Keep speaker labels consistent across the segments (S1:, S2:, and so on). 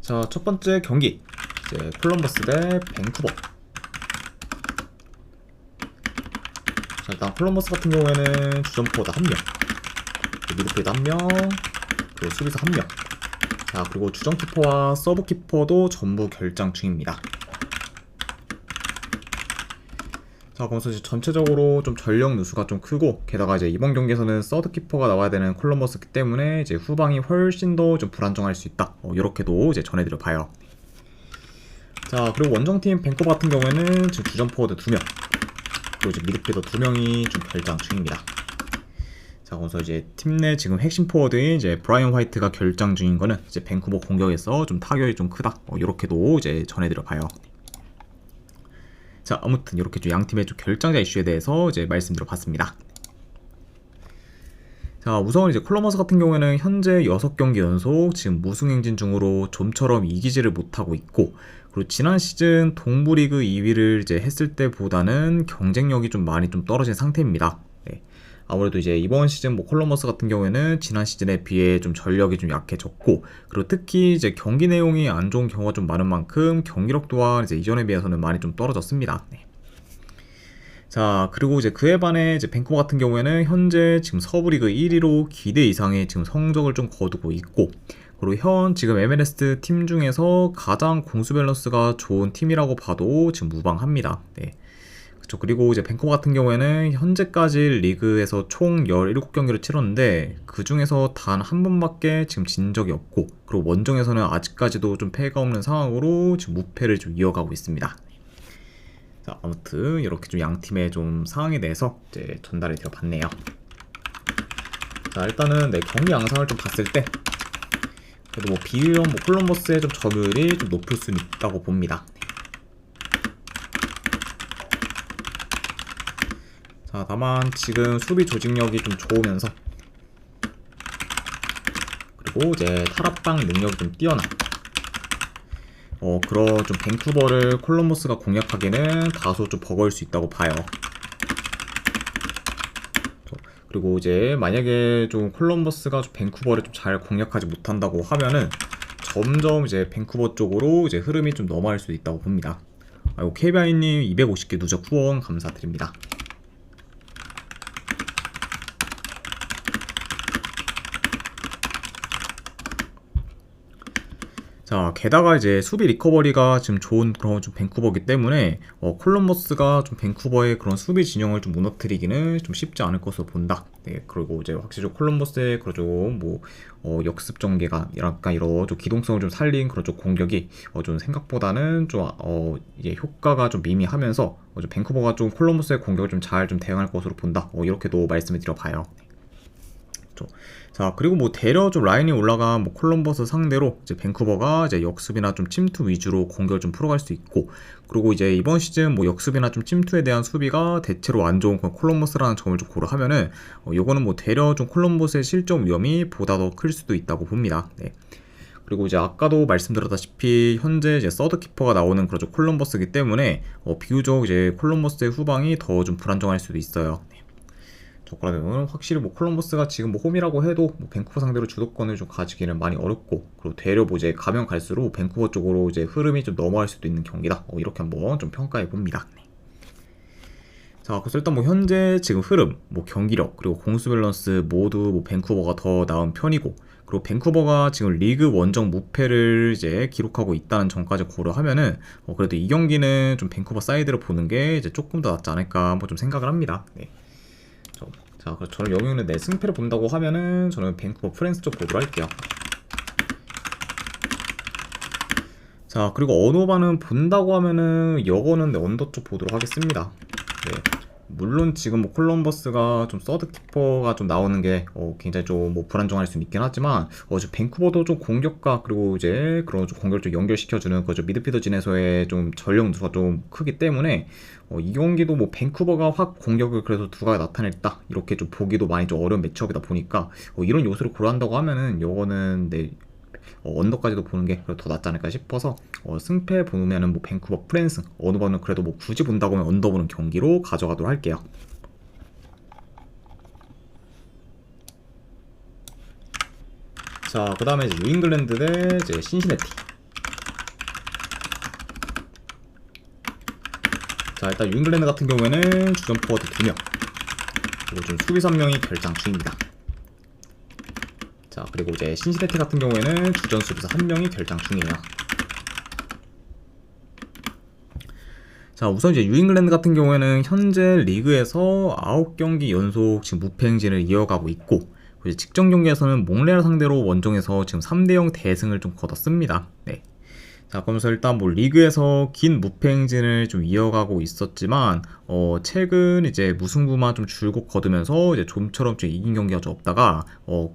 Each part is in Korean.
S1: 자, 첫 번째 경기 이제 콜럼버스 대 밴쿠버. 자, 일단 콜럼버스 같은 경우에는 주전포워드 1명, 미드필드 1명, 그리고 수비수 1명. 자, 그리고 주전키퍼와 서브키퍼도 전부 결장 중입니다. 자, 그래서 이제 전체적으로 좀 전력 누수가 좀 크고, 게다가 이제 이번 경기에서는 서드키퍼가 나와야 되는 콜럼버스기 때문에 이제 후방이 훨씬 더 좀 불안정할 수 있다. 이렇게도 이제 전해드려 봐요. 자, 그리고 원정팀 밴쿠버 같은 경우에는 지금 주전 포워드 2명, 그리고 이제 미드필더 2명이 좀 결장 중입니다. 자, 그래서 이제 팀 내 지금 핵심 포워드인 이제 브라이언 화이트가 결장 중인 거는 이제 밴쿠버 공격에서 좀 타격이 좀 크다. 이렇게도 이제 전해드려 봐요. 자, 아무튼 이렇게 좀 양 팀의 좀 결장자 이슈에 대해서 이제 말씀드려 봤습니다. 자, 우선 이제 콜럼버스 같은 경우에는 현재 6경기 연속 지금 무승 행진 중으로 좀처럼 이기지를 못하고 있고, 그리고 지난 시즌 동부리그 2위를 이제 했을 때보다는 경쟁력이 좀 많이 좀 떨어진 상태입니다. 네. 아무래도 이제 이번 시즌 뭐 콜럼버스 같은 경우에는 지난 시즌에 비해 좀 전력이 좀 약해졌고, 그리고 특히 이제 경기 내용이 안 좋은 경우가 좀 많은 만큼 경기력 또한 이제 이전에 비해서는 많이 좀 떨어졌습니다. 네. 자, 그리고 이제 그에 반해 이제 밴쿠버 같은 경우에는 현재 지금 서부리그 1위로 기대 이상의 지금 성적을 좀 거두고 있고, 그리고 현 지금 MLS 팀 중에서 가장 공수 밸런스가 좋은 팀이라고 봐도 지금 무방합니다. 네. 그쵸. 그리고 이제 밴쿠버 같은 경우에는 현재까지 리그에서 총 17경기를 치렀는데, 그 중에서 단 한 번밖에 지금 진 적이 없고, 그리고 원정에서는 아직까지도 좀 패가 없는 상황으로 지금 무패를 좀 이어가고 있습니다. 자, 아무튼 이렇게 좀 양 팀의 좀 상황에 대해서 이제 전달을 드려봤네요. 자, 일단은 네, 경기 양상을 좀 봤을 때 그래도 뭐 비율형 뭐 콜럼버스의 좀 점유율이 좀 높을 수 있다고 봅니다. 자, 다만 지금 수비 조직력이 좀 좋으면서, 그리고 이제 탈압방 능력이 좀 뛰어난 그런 좀 밴쿠버를 콜럼버스가 공략하기는 다소 좀 버거울 수 있다고 봐요. 그리고 이제 만약에 좀 콜럼버스가 좀 밴쿠버를 좀 잘 공략하지 못한다고 하면은 점점 이제 밴쿠버 쪽으로 이제 흐름이 좀 넘어갈 수도 있다고 봅니다. 아이고, KBI님 250개 누적 후원 감사드립니다. 자, 게다가 이제 수비 리커버리가 지금 좋은 그런 좀 밴쿠버기 때문에 콜럼버스가 좀 밴쿠버의 그런 수비 진영을 좀 무너뜨리기는 좀 쉽지 않을 것으로 본다. 네, 그리고 이제 확실히 좀 콜럼버스의 그런 좀 역습 전개가 약간 이런 좀 기동성을 좀 살린 그런 좀 공격이 좀 생각보다는 좀 이제 효과가 좀 미미하면서 좀 밴쿠버가 좀 콜럼버스의 공격을 좀 잘 좀 대응할 것으로 본다. 이렇게도 말씀을 드려봐요. 자, 그리고 뭐 대려 좀 라인이 올라간 뭐 콜럼버스 상대로 이제 밴쿠버가 이제 역습이나 좀 침투 위주로 공격을 좀 풀어갈 수 있고, 그리고 이제 이번 시즌 뭐 역습이나 좀 침투에 대한 수비가 대체로 안 좋은 콜럼버스라는 점을 좀 고려하면은 요거는 뭐 대려 좀 콜럼버스의 실점 위험이 보다 더 클 수도 있다고 봅니다. 네. 그리고 이제 아까도 말씀드렸다시피 현재 이제 서드 키퍼가 나오는 그런 콜럼버스이기 때문에 비교적 이제 콜럼버스의 후방이 더 좀 불안정할 수도 있어요. 네. 그러면 확실히 뭐 콜럼버스가 지금 뭐 홈이라고 해도 뭐 밴쿠버 상대로 주도권을 좀 가지기는 많이 어렵고, 그리고 되려 뭐 이제 가면 갈수록 밴쿠버 쪽으로 이제 흐름이 좀 넘어갈 수도 있는 경기다. 이렇게 한번 좀 평가해 봅니다. 네. 자, 그래서 일단 뭐 현재 지금 흐름, 뭐 경기력, 그리고 공수 밸런스 모두 뭐 밴쿠버가 더 나은 편이고, 그리고 밴쿠버가 지금 리그 원정 무패를 이제 기록하고 있다는 점까지 고려하면은 그래도 이 경기는 좀 밴쿠버 사이드를 보는 게 이제 조금 더 낫지 않을까 한번 좀 생각을 합니다. 네. 자, 그래서 저는 여기는 내 승패를 본다고 하면은 저는 밴쿠버 프랜스 쪽 보도록 할게요. 자, 그리고 언어반은 본다고 하면은 여거는 언더 쪽 보도록 하겠습니다. 네. 물론 지금 뭐 콜럼버스가 좀 서드 키퍼가 좀 나오는 게 굉장히 좀 뭐 불안정할 수 있긴 하지만 지금 밴쿠버도 좀 공격과 그리고 이제 그런 좀 공격을 좀 연결시켜주는 그저 미드필더진에서의 좀 전력 누수가 좀 크기 때문에 이 경기도 뭐 밴쿠버가 확 공격을 그래서 두가 나타냈다 이렇게 좀 보기도 많이 좀 어려운 매치업이다 보니까 이런 요소를 고려한다고 하면은 요거는 내 언더까지도 보는 게 더 낫지 않을까 싶어서 승패 보면은 뭐 밴쿠버 프랜스 어느 번은 그래도 뭐 굳이 본다고 하면 언더 보는 경기로 가져가도록 할게요. 자, 그 다음에 이제 뉴잉글랜드 대 이제 신시내티. 자, 일단 뉴잉글랜드 같은 경우에는 주전 포워드 2명, 그리고 좀 수비수 1명이 결장 중입니다. 자, 그리고 이제 신시내티 같은 경우에는 주전 수비수 1명이 결장 중이에요. 자, 우선 이제 뉴잉글랜드 같은 경우에는 현재 리그에서 9경기 연속 지금 무패 행진을 이어가고 있고, 이제 직전 경기에서는 몽레알 상대로 원정에서 지금 3대0 대승을 좀 거뒀습니다. 네. 자, 그러면서 일단 뭐 리그에서 긴 무패 행진을 좀 이어가고 있었지만, 최근 이제 무승부만 좀 줄곧 거두면서 이제 좀처럼 좀 이긴 경기가 좀 없다가,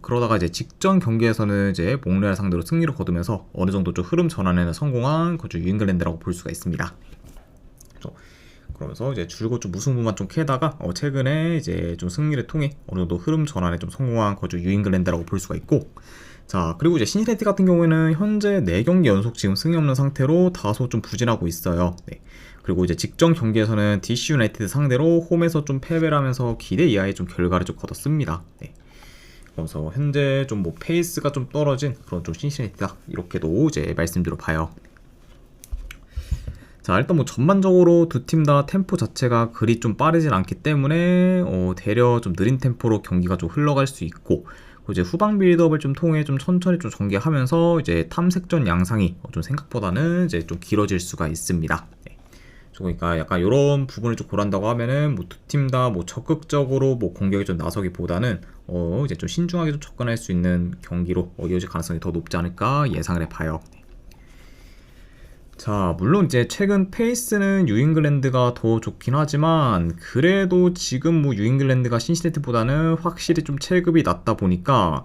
S1: 그러다가 이제 직전 경기에서는 이제 몽레알 상대로 승리를 거두면서 어느 정도 좀 흐름 전환에는 성공한 그주 뉴잉글랜드라고 볼 수가 있습니다. 그러면서 이제 줄곧 좀 무승부만 좀 캐다가 최근에 이제 좀 승리를 통해 어느 정도 흐름 전환에 좀 성공한 거주 뉴잉글랜드라고 볼 수가 있고, 자, 그리고 이제 신시내티 같은 경우에는 현재 4경기 연속 지금 승이 없는 상태로 다소 좀 부진하고 있어요. 네. 그리고 이제 직전 경기에서는 DC 유나이티드 상대로 홈에서 좀 패배를 하면서 기대 이하의 좀 결과를 좀 거뒀습니다. 네. 그래서 현재 좀 뭐 페이스가 좀 떨어진 그런 좀 신시내티다, 이렇게도 이제 말씀드려 봐요. 자, 일단 뭐 전반적으로 두 팀 다 템포 자체가 그리 좀 빠르진 않기 때문에 대려 좀 느린 템포로 경기가 좀 흘러갈 수 있고, 이제 후방 빌드업을 좀 통해 좀 천천히 좀 전개하면서 이제 탐색전 양상이 좀 생각보다는 이제 좀 길어질 수가 있습니다. 네. 그러니까 약간 이런 부분을 좀 고려한다고 하면은 뭐 두 팀 다 뭐 적극적으로 뭐 공격에 좀 나서기보다는 이제 좀 신중하게 좀 접근할 수 있는 경기로 이어질 가능성이 더 높지 않을까 예상을 해봐요. 자, 물론 이제 최근 페이스는 뉴잉글랜드가 더 좋긴 하지만, 그래도 지금 뭐 뉴잉글랜드가 신시내티보다는 확실히 좀 체급이 낮다 보니까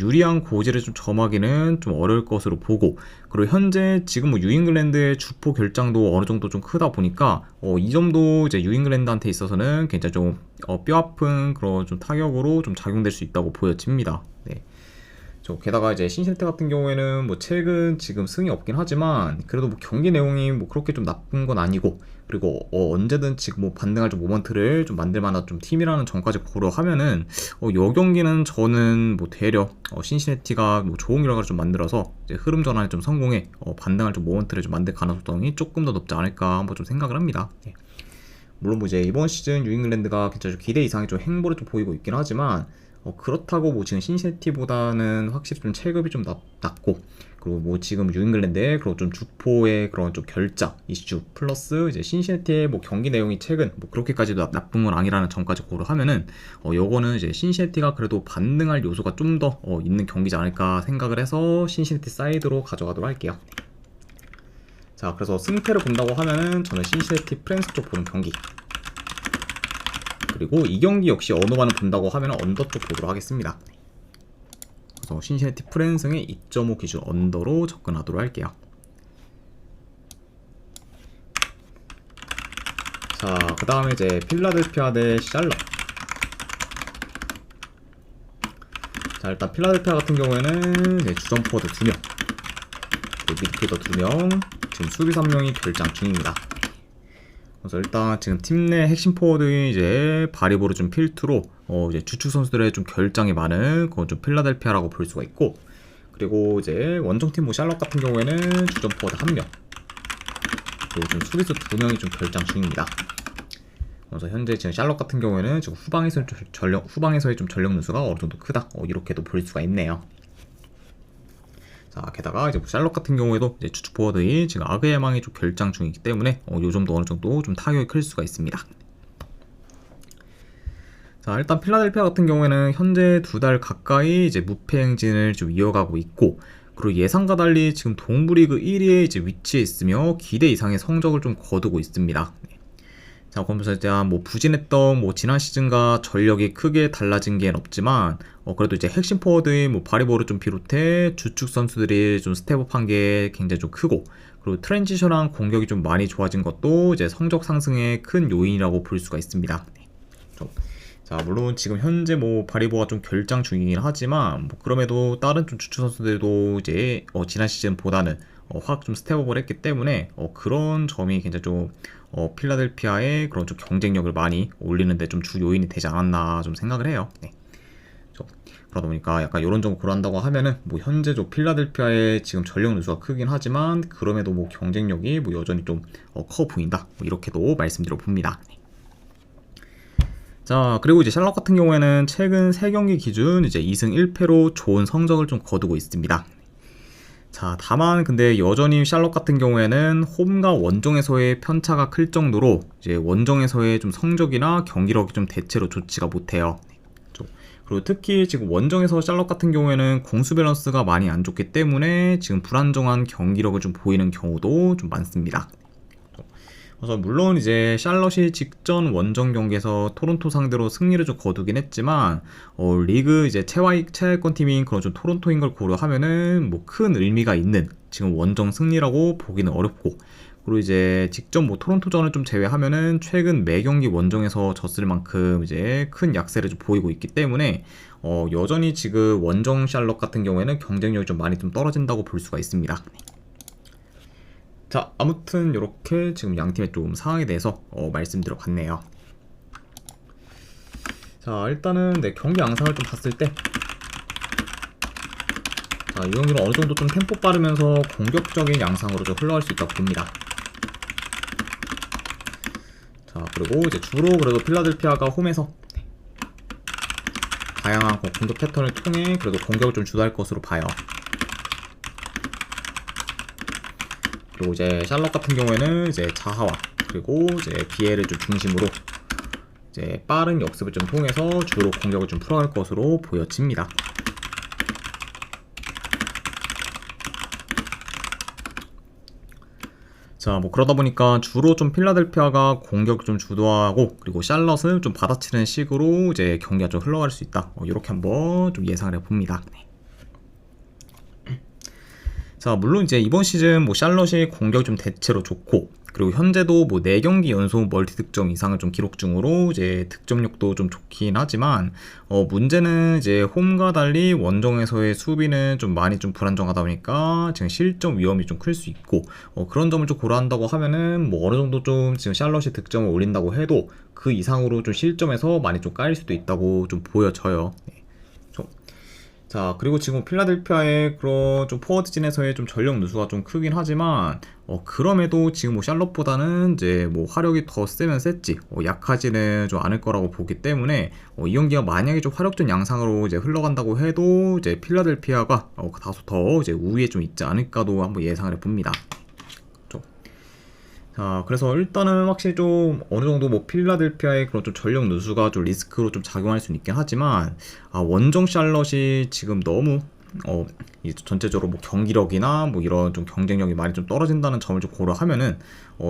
S1: 유리한 고지를 좀 점하기는 좀 어려울 것으로 보고, 그리고 현재 지금 뭐 뉴잉글랜드의 주포 결장도 어느 정도 좀 크다 보니까 이 점도 이제 뉴잉글랜드한테 있어서는 굉장히 좀 뼈아픈 그런 좀 타격으로 좀 작용될 수 있다고 보여집니다. 네. 게다가 이제 신시내티 같은 경우에는 뭐 최근 지금 승이 없긴 하지만, 그래도 뭐 경기 내용이 뭐 그렇게 좀 나쁜 건 아니고, 그리고 언제든 지금 뭐 반등할 좀 모먼트를 좀 만들 만한 좀 팀이라는 점까지 고려하면은 요 경기는 저는 뭐 되려 신시내티가 뭐 좋은 결과를 좀 만들어서 이제 흐름 전환에 좀 성공해 반등할 좀 모먼트를 좀 만들 가능성이 조금 더 높지 않을까 한번 좀 생각을 합니다. 네. 물론 뭐 이제 이번 시즌 뉴잉글랜드가 진짜 기대 이상의 좀 행보를 좀 보이고 있긴 하지만, 그렇다고 뭐 지금 신시내티보다는 확실히 좀 체급이 좀 낮고, 그리고 뭐 지금 뉴잉글랜드의 그런 좀 주포의 그런 좀 결장 이슈 플러스 이제 신시내티의 뭐 경기 내용이 최근 뭐 그렇게까지도 나쁜 건 아니라는 점까지 고려하면은 요거는 이제 신시내티가 그래도 반등할 요소가 좀 더 있는 경기지 않을까 생각을 해서 신시내티 사이드로 가져가도록 할게요. 자, 그래서 승패를 본다고 하면은 저는 신시내티 프랜스 쪽 보는 경기, 그리고 이 경기 역시 언어반을 본다고 하면 언더 쪽 보도록 하겠습니다. 그래서 신시내티 프랜승의 2.5 기준 언더로 접근하도록 할게요. 자, 그 다음에 이제 필라델피아 대 샬럿. 자, 일단 필라델피아 같은 경우에는 주전 포워드 2명, 미드필더 2명, 지금 수비 3명이 결장 중입니다. 그래서 일단 지금 팀 내 핵심 포워드 이제 바리보르 좀 필두로 이제 주축 선수들의 좀 결장이 많은 그건 좀 필라델피아라고 볼 수가 있고, 그리고 이제 원정팀 뭐 샬럿 같은 경우에는 주전 포워드 1명, 그리고 좀 수비수 2명이 좀 결장 중입니다. 그래서 현재 지금 샬럿 같은 경우에는 지금 후방에서의 좀 전력 누수가 어느 정도 크다, 이렇게도 볼 수가 있네요. 자, 게다가 이제 샬럿 같은 경우에도 이제 주축 포워드의 지금 아그예망이 좀 결장 중이기 때문에 요 점도 어느 정도 좀 타격이 클 수가 있습니다. 자, 일단 필라델피아 같은 경우에는 현재 2달 가까이 이제 무패 행진을 좀 이어가고 있고, 그리고 예상과 달리 지금 동부리그 1위에 이제 위치해 있으며 기대 이상의 성적을 좀 거두고 있습니다. 자, 그러면서 이제 뭐 부진했던 뭐 지난 시즌과 전력이 크게 달라진 게 없지만, 그래도 이제 핵심 포워드의 뭐 바리보르 좀 비롯해 주축 선수들이 좀 스텝업한 게 굉장히 좀 크고, 그리고 트랜지션한 공격이 좀 많이 좋아진 것도 이제 성적 상승의 큰 요인이라고 볼 수가 있습니다. 자, 물론 지금 현재 뭐 바리보가 좀 결장 중이긴 하지만, 뭐 그럼에도 다른 좀 주축 선수들도 이제 지난 시즌보다는 확 좀 스텝업을 했기 때문에 그런 점이 굉장히 좀 필라델피아의 그런 좀 경쟁력을 많이 올리는데 좀 주 요인이 되지 않았나 좀 생각을 해요. 네. 그러다 보니까 약간 이런 점을 고려한다고 하면은 뭐 현재 좀 필라델피아의 지금 전력 누수가 크긴 하지만 그럼에도 뭐 경쟁력이 뭐 여전히 좀 커 보인다. 뭐 이렇게도 말씀드려 봅니다. 자, 그리고 이제 샬럿 같은 경우에는 최근 3경기 기준 이제 2승 1패로 좋은 성적을 좀 거두고 있습니다. 자, 다만 근데 여전히 샬럿 같은 경우에는 홈과 원정에서의 편차가 클 정도로 이제 원정에서의 좀 성적이나 경기력이 좀 대체로 좋지가 못해요. 그리고 특히 지금 원정에서 샬럿 같은 경우에는 공수 밸런스가 많이 안 좋기 때문에 지금 불안정한 경기력을 좀 보이는 경우도 좀 많습니다. 그래서 물론 이제 샬럿이 직전 원정 경기에서 토론토 상대로 승리를 좀 거두긴 했지만 리그 이제 최하위권 팀인 그런 좀 토론토인 걸 고려하면은 뭐 큰 의미가 있는 지금 원정 승리라고 보기는 어렵고, 그리고 이제 직전 뭐 토론토전을 좀 제외하면은 최근 매 경기 원정에서 졌을 만큼 이제 큰 약세를 좀 보이고 있기 때문에 여전히 지금 원정 샬럿 같은 경우에는 경쟁력이 좀 많이 좀 떨어진다고 볼 수가 있습니다. 자, 아무튼 이렇게 지금 양 팀의 좀 상황에 대해서 말씀드려 봤네요. 자, 일단은 네, 경기 양상을 좀 봤을 때, 자, 이 경기는 어느 정도 좀 템포 빠르면서 공격적인 양상으로 좀 흘러갈 수 있다고 봅니다. 자, 그리고 이제 주로 그래도 필라델피아가 홈에서 다양한 공격 패턴을 통해 그래도 공격을 좀 주도할 것으로 봐요. 그리고 이제 샬럿 같은 경우에는 이제 자하와 그리고 이제 비엘을 좀 중심으로 이제 빠른 역습을 좀 통해서 주로 공격을 좀 풀어갈 것으로 보여집니다. 자, 뭐 그러다 보니까 주로 좀 필라델피아가 공격을 좀 주도하고 그리고 샬럿을 좀 받아치는 식으로 이제 경기가 좀 흘러갈 수 있다. 이렇게 한번 좀 예상을 해봅니다. 자, 물론 이제 이번 시즌 뭐 샬럿이 공격이 좀 대체로 좋고 그리고 현재도 뭐 4경기 연속 멀티 득점 이상을 좀 기록 중으로 이제 득점력도 좀 좋긴 하지만 문제는 이제 홈과 달리 원정에서의 수비는 좀 많이 좀 불안정하다 보니까 지금 실점 위험이 좀 클 수 있고 그런 점을 좀 고려한다고 하면은 뭐 어느 정도 좀 지금 샬럿이 득점을 올린다고 해도 그 이상으로 좀 실점에서 많이 좀 깔릴 수도 있다고 좀 보여져요. 자, 그리고 지금 필라델피아의 그런 좀 포워드진에서의 좀 전력 누수가 좀 크긴 하지만 그럼에도 지금 뭐 샬럿보다는 이제 뭐 화력이 더 세면 셌지 약하지는 좀 않을 거라고 보기 때문에 이 경기가 만약에 좀 화력전 양상으로 이제 흘러간다고 해도 이제 필라델피아가 다소 더 이제 우위에 좀 있지 않을까도 한번 예상을 해봅니다. 자, 그래서 일단은 확실히 좀 어느 정도 뭐 필라델피아의 그런 좀 전력 누수가 좀 리스크로 좀 작용할 수는 있긴 하지만 원정 샬럿이 지금 너무 전체적으로 뭐 경기력이나 뭐 이런 좀 경쟁력이 많이 좀 떨어진다는 점을 좀 고려하면은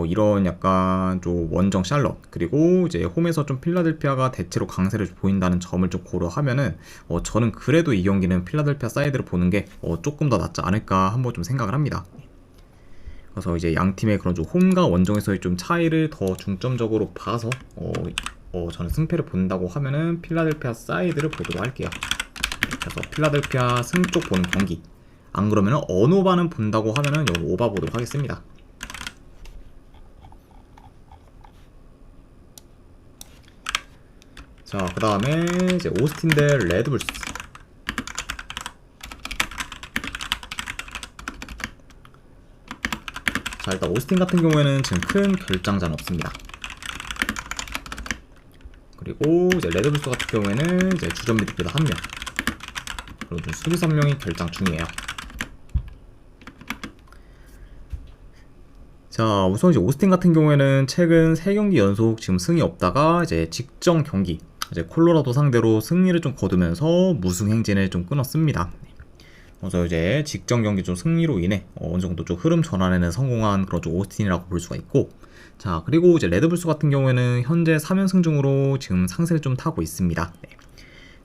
S1: 이런 약간 좀 원정 샬럿 그리고 이제 홈에서 좀 필라델피아가 대체로 강세를 보인다는 점을 좀 고려하면은 저는 그래도 이 경기는 필라델피아 사이드를 보는 게 조금 더 낫지 않을까 한번 좀 생각을 합니다. 그래서 이제 양 팀의 그런 좀 홈과 원정에서의 좀 차이를 더 중점적으로 봐서 저는 승패를 본다고 하면은 필라델피아 사이드를 보도록 할게요. 그래서 필라델피아 승 쪽 보는 경기. 안 그러면은 언오바는 본다고 하면은 여기 오바 보도록 하겠습니다. 자, 그 다음에 이제 오스틴 대 레드불스. 자, 일단 오스틴 같은 경우에는 지금 큰 결장자는 없습니다. 그리고 이제 레드불스 같은 경우에는 이제 주전 미드필더 1명 그리고 좀 수비수 1명이 결장 중이에요. 자, 우선 이제 오스틴 같은 경우에는 최근 3경기 연속 지금 승이 없다가 이제 직전 경기 이제 콜로라도 상대로 승리를 좀 거두면서 무승 행진을 좀 끊었습니다. 그래서 이제 직전 경기 좀 승리로 인해 어느 정도 좀 흐름 전환에는 성공한 그런 좀 오스틴이라고 볼 수가 있고, 자, 그리고 이제 레드불스 같은 경우에는 현재 3연승 중으로 지금 상세를 좀 타고 있습니다. 네.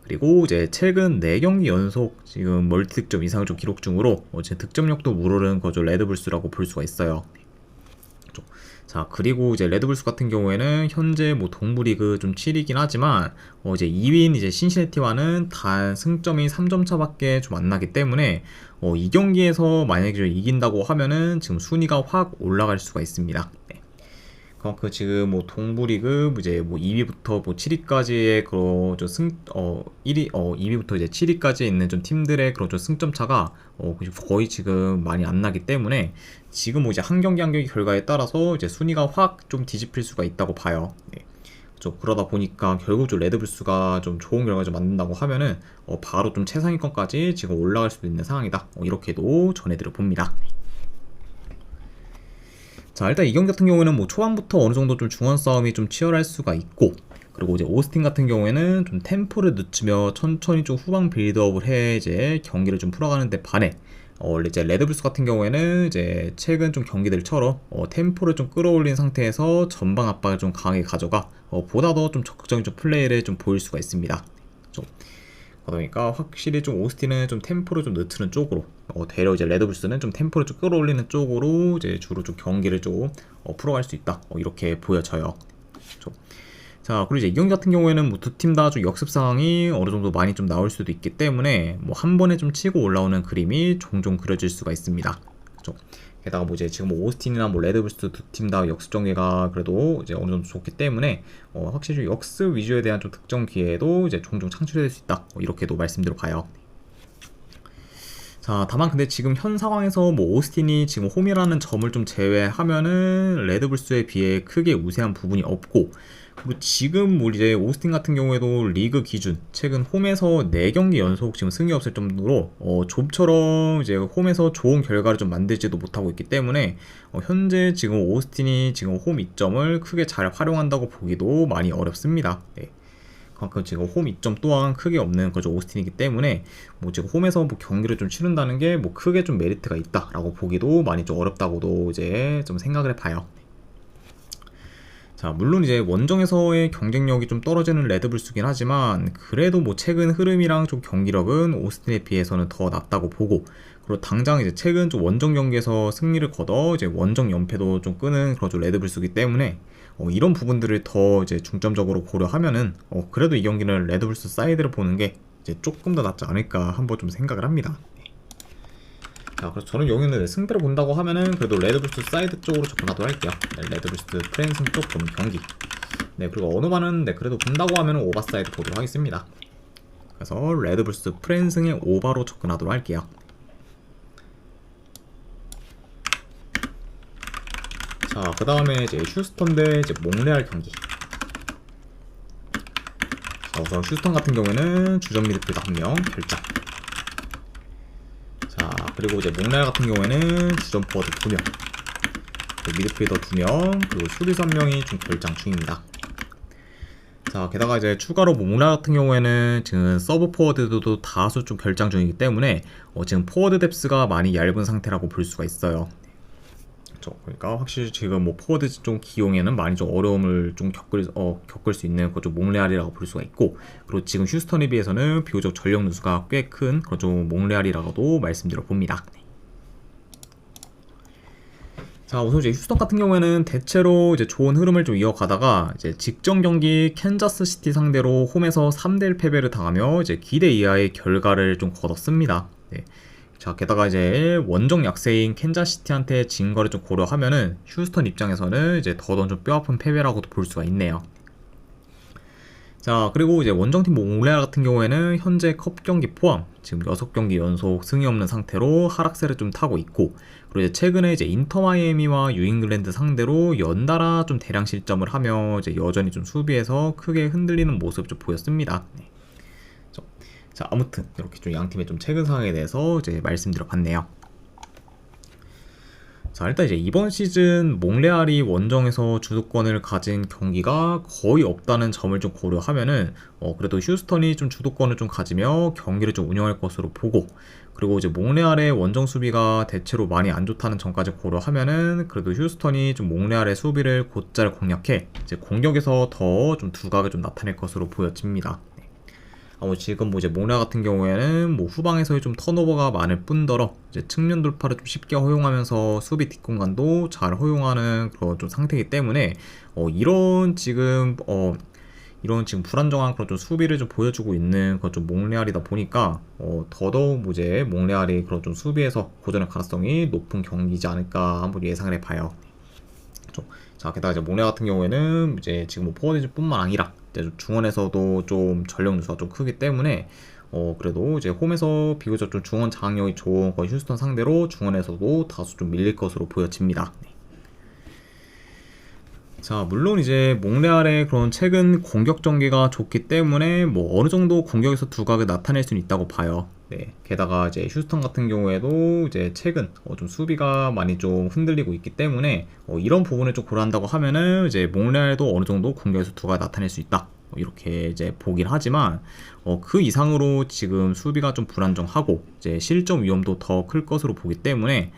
S1: 그리고 이제 최근 4경기 연속 지금 멀티 득점 이상을 좀 기록 중으로 제 득점력도 무르른 거죠 레드불스라고 볼 수가 있어요. 자, 그리고 이제 레드불스 같은 경우에는 현재 뭐 동부리그 좀 7위긴 하지만 이제 2위인 이제 신시내티와는 단 승점이 3점 차밖에 좀 안 나기 때문에 이 경기에서 만약에 좀 이긴다고 하면은 지금 순위가 확 올라갈 수가 있습니다. 네. 그만큼 지금 뭐 동부리그 이제 뭐 2위부터 뭐 7위까지의 그런 좀 2위부터 이제 7위까지 있는 좀 팀들의 그런 좀 승점 차가 거의 지금 많이 안 나기 때문에 지금 뭐 이제 한 경기 한 경기 결과에 따라서 이제 순위가 확 좀 뒤집힐 수가 있다고 봐요. 네. 좀 그러다 보니까 결국 좀 레드불스가 좀 좋은 결과 좀 만든다고 하면은 바로 좀 최상위권까지 지금 올라갈 수도 있는 상황이다. 이렇게도 전해드려 봅니다. 자, 일단 이 경기 같은 경우에는 뭐 초반부터 어느 정도 좀 중원 싸움이 좀 치열할 수가 있고, 그리고 이제 오스틴 같은 경우에는 좀 템포를 늦추며 천천히 좀 후방 빌드업을 해 이제 경기를 좀 풀어가는데 반해, 원래 이제 레드불스 같은 경우에는 이제 최근 좀 경기들처럼 템포를 좀 끌어올린 상태에서 전방 압박을 좀 강하게 가져가 보다 더 좀 적극적인 좀 플레이를 좀 보일 수가 있습니다. 좀 그러니까 확실히 좀 오스틴은 좀 템포를 좀 늦추는 쪽으로, 되려 이제 레드불스는 좀 템포를 좀 끌어올리는 쪽으로 이제 주로 좀 경기를 좀 풀어갈 수 있다. 이렇게 보여져요. 좀. 자, 그리고 이제 이 경기 같은 경우에는 뭐 두 팀 다 좀 역습 상황이 어느 정도 많이 좀 나올 수도 있기 때문에 뭐 한 번에 좀 치고 올라오는 그림이 종종 그려질 수가 있습니다. 그렇죠? 게다가 뭐 이제 지금 뭐 오스틴이나 뭐 레드불스 두 팀 다 역습 전개가 그래도 이제 어느 정도 좋기 때문에 확실히 좀 역습 위주에 대한 좀 득점 기회도 이제 종종 창출될 수 있다. 이렇게도 말씀드려 봐요. 자, 다만 근데 지금 현 상황에서 뭐 오스틴이 지금 홈이라는 점을 좀 제외하면은 레드불스에 비해 크게 우세한 부분이 없고, 그리고 지금 뭐 이제 오스틴 같은 경우에도 리그 기준 최근 홈에서 4경기 연속 지금 승이 없을 정도로 좀처럼 이제 홈에서 좋은 결과를 좀 만들지도 못하고 있기 때문에 현재 지금 오스틴이 지금 홈 이점을 크게 잘 활용한다고 보기도 많이 어렵습니다. 네. 그만큼 지금 홈 이점 또한 크게 없는 거죠, 오스틴이기 때문에 뭐 지금 홈에서 뭐 경기를 좀 치른다는 게 뭐 크게 좀 메리트가 있다라고 보기도 많이 좀 어렵다고도 이제 좀 생각을 해봐요. 자, 물론 이제 원정에서의 경쟁력이 좀 떨어지는 레드불스긴 하지만 그래도 뭐 최근 흐름이랑 좀 경기력은 오스틴에 비해서는 더 낫다고 보고, 그리고 당장 이제 최근 좀 원정 경기에서 승리를 거둬 이제 원정 연패도 좀 끄는 그런 좀 레드불스이기 때문에 이런 부분들을 더 이제 중점적으로 고려하면은 그래도 이 경기는 레드불스 사이드를 보는 게 이제 조금 더 낫지 않을까 한번 좀 생각을 합니다. 자, 그래서 저는 여기는 승패를 본다고 하면은 그래도 레드불스 사이드 쪽으로 접근하도록 할게요. 네, 레드불스 프랜승 쪽 보는 경기. 네, 그리고 어느만은 네, 그래도 본다고 하면은 오바 사이드 보도록 하겠습니다. 그래서 레드불스 프랜승의 오바로 접근하도록 할게요. 자, 그 다음에 이제 휴스턴 대 이제 몽레알 경기. 자, 우선 휴스턴 같은 경우에는 주전 미드필더 1명 결장. 자, 그리고 이제 몽레알 같은 경우에는 주전 포워드 2명, 미드필더 2명, 그리고 수비수 1명이 좀 결장 중입니다. 자, 게다가 이제 추가로 몽레알 같은 경우에는 지금 서브 포워드도 다수 좀 결장 중이기 때문에 지금 포워드 뎁스가 많이 얇은 상태라고 볼 수가 있어요. 그러니까 확실히 지금 뭐 포워드 좀 기용에는 많이 좀 어려움을 좀 겪을 수 있는 그좀 몽레알이라고 볼 수가 있고, 그리고 지금 휴스턴에 비해서는 비교적 전력 누수가 꽤 큰 그런 좀 몽레알이라고도 말씀드려 봅니다. 자, 우선 이제 휴스턴 같은 경우에는 대체로 이제 좋은 흐름을 좀 이어가다가 이제 직전 경기 캔자스 시티 상대로 홈에서 3대1 패배를 당하며 이제 기대 이하의 결과를 좀 거뒀습니다. 네. 자, 게다가 이제 원정 약세인 캔자스시티한테 진 거를 좀 고려하면은 휴스턴 입장에서는 이제 더더욱 좀 뼈아픈 패배라고도 볼 수가 있네요. 자, 그리고 이제 원정팀 몽레알 같은 경우에는 현재 컵 경기 포함 지금 6경기 연속 승이 없는 상태로 하락세를 좀 타고 있고, 그리고 이제 최근에 이제 인터 마이애미와 뉴잉글랜드 상대로 연달아 좀 대량 실점을 하며 이제 여전히 좀 수비에서 크게 흔들리는 모습 좀 보였습니다. 네. 자, 아무튼 이렇게 좀 양팀의 좀 최근 상황에 대해서 이제 말씀드려 봤네요. 자, 일단 이제 이번 시즌 몽레알이 원정에서 주도권을 가진 경기가 거의 없다는 점을 좀 고려하면은 그래도 휴스턴이 좀 주도권을 좀 가지며 경기를 좀 운영할 것으로 보고, 그리고 이제 몽레알의 원정 수비가 대체로 많이 안 좋다는 점까지 고려하면은 그래도 휴스턴이 좀 몽레알의 수비를 곧잘 공략해 이제 공격에서 더 좀 두각을 좀 나타낼 것으로 보여집니다. 지금 뭐 이제 몽레알 같은 경우에는 뭐 후방에서의 좀 턴오버가 많을 뿐더러 이제 측면 돌파를 좀 쉽게 허용하면서 수비 뒷공간도 잘 허용하는 그런 좀 상태이기 때문에 이런 지금 불안정한 그런 좀 수비를 좀 보여주고 있는 그런 좀 몽레알이다 보니까 더더욱 뭐 이제 몽레알이 그런 좀 수비에서 고전할 가능성이 높은 경기지 않을까 한번 예상을 해봐요. 자, 게다가 이제 몽레알 같은 경우에는 이제 지금 뭐 포워드뿐만 아니라 이제 중원에서도 좀 전력 누수가 좀 크기 때문에 그래도 이제 홈에서 비교적 좀 중원 장악력이 좋은 거의 휴스턴 상대로 중원에서도 다소 좀 밀릴 것으로 보여집니다. 네. 자, 물론 이제 몽레알의 그런 최근 공격 전개가 좋기 때문에 뭐 어느 정도 공격에서 두각을 나타낼 수는 있다고 봐요. 네. 게다가 이제 휴스턴 같은 경우에도 이제 최근 좀 수비가 많이 좀 흔들리고 있기 때문에 이런 부분을 좀 고려한다고 하면은 이제 몽레알도 어느 정도 공격에서 두각을 나타낼 수 있다. 이렇게 이제 보긴 하지만 그 이상으로 지금 수비가 좀 불안정하고 이제 실점 위험도 더 클 것으로 보기 때문에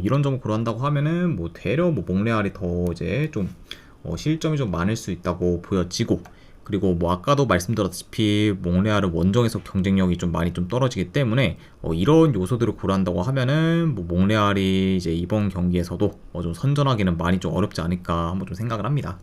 S1: 이런 점을 고려한다고 하면은 뭐 되려 뭐 몽레알이 더 이제 좀 실점이 좀 많을 수 있다고 보여지고, 그리고 뭐 아까도 말씀드렸다시피 몽레알은 원정에서 경쟁력이 좀 많이 좀 떨어지기 때문에 이런 요소들을 고려한다고 하면은 뭐 몽레알이 이제 이번 경기에서도 좀 선전하기는 많이 좀 어렵지 않을까 한번 좀 생각을 합니다.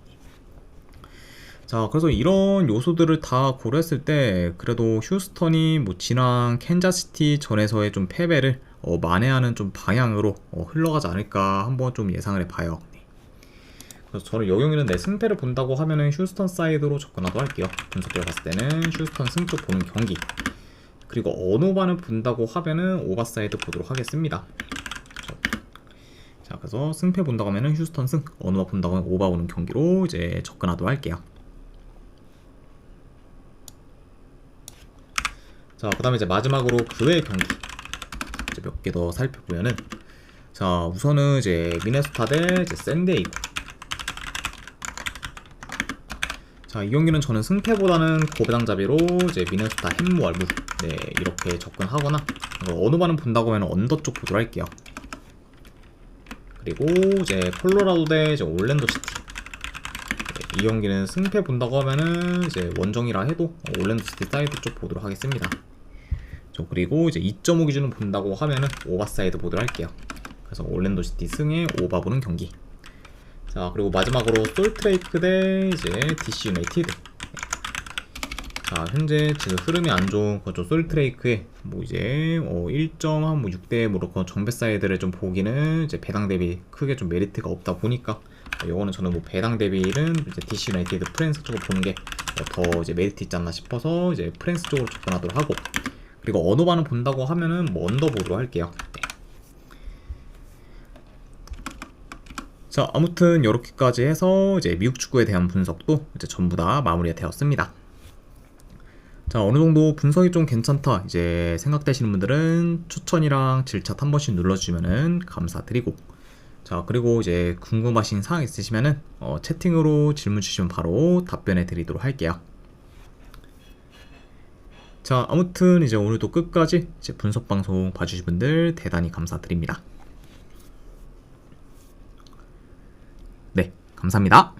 S1: 자, 그래서 이런 요소들을 다 고려했을 때 그래도 휴스턴이 뭐 지난 캔자스시티 전에서의 좀 패배를 만회하는 좀 방향으로 흘러가지 않을까 한번 좀 예상을 해봐요. 그래서 저는 이 경기는 내 승패를 본다고 하면은 휴스턴 사이드로 접근하도록 할게요. 분석대로 봤을 때는 휴스턴 승쪽 보는 경기, 그리고 언오바는 본다고 하면은 오바 사이드 보도록 하겠습니다. 자, 그래서 승패 본다고 하면은 휴스턴 승, 언오바 본다고 하면 오바 오는 경기로 이제 접근하도록 할게요. 자, 그 다음에 이제 마지막으로 그 외의 경기 몇 개 더 살펴보면은, 자, 우선은 이제 미네소타 대 이제 샌디에이고. 자, 이 경기는 저는 승패보다는 고배당잡이로 이제 미네소타 햄모알무, 네, 이렇게 접근하거나, 언오바는 본다고 하면 언더 쪽 보도록 할게요. 그리고 이제 콜로라도 대 이제 올랜도 시티. 네, 이 경기는 승패 본다고 하면은 이제 원정이라 해도 올랜도 시티 사이드 쪽 보도록 하겠습니다. 그리고 이제 2.5 기준으로 본다고 하면은 오바 사이드 보도록 할게요. 그래서 올랜도 시티 승에 오바 보는 경기. 자, 그리고 마지막으로 솔트레이크 대 이제 DC 유나이티드. 자, 현재 지금 흐름이 안 좋은 거죠. 솔트레이크에 뭐 이제 1.6대 뭐 정배 사이드를 좀 보기는 이제 배당 대비 크게 좀 메리트가 없다 보니까 요거는 저는 뭐 배당 대비는 이제 DC 유나이티드 프랜스 쪽으로 보는 게 더 이제 메리트 있지 않나 싶어서 이제 프랜스 쪽으로 접근하도록 하고, 그리고 언오바는 본다고 하면은 뭐 언더 보도록 할게요. 네. 자, 아무튼 이렇게까지 해서 이제 미국 축구에 대한 분석도 이제 전부 다 마무리가 되었습니다. 자, 어느 정도 분석이 좀 괜찮다 이제 생각되시는 분들은 추천이랑 질차 한 번씩 눌러주시면은 감사드리고, 자, 그리고 이제 궁금하신 사항 있으시면은 채팅으로 질문 주시면 바로 답변해 드리도록 할게요. 자, 아무튼 이제 오늘도 끝까지 이제 분석 방송 봐주신 분들 대단히 감사드립니다. 네, 감사합니다.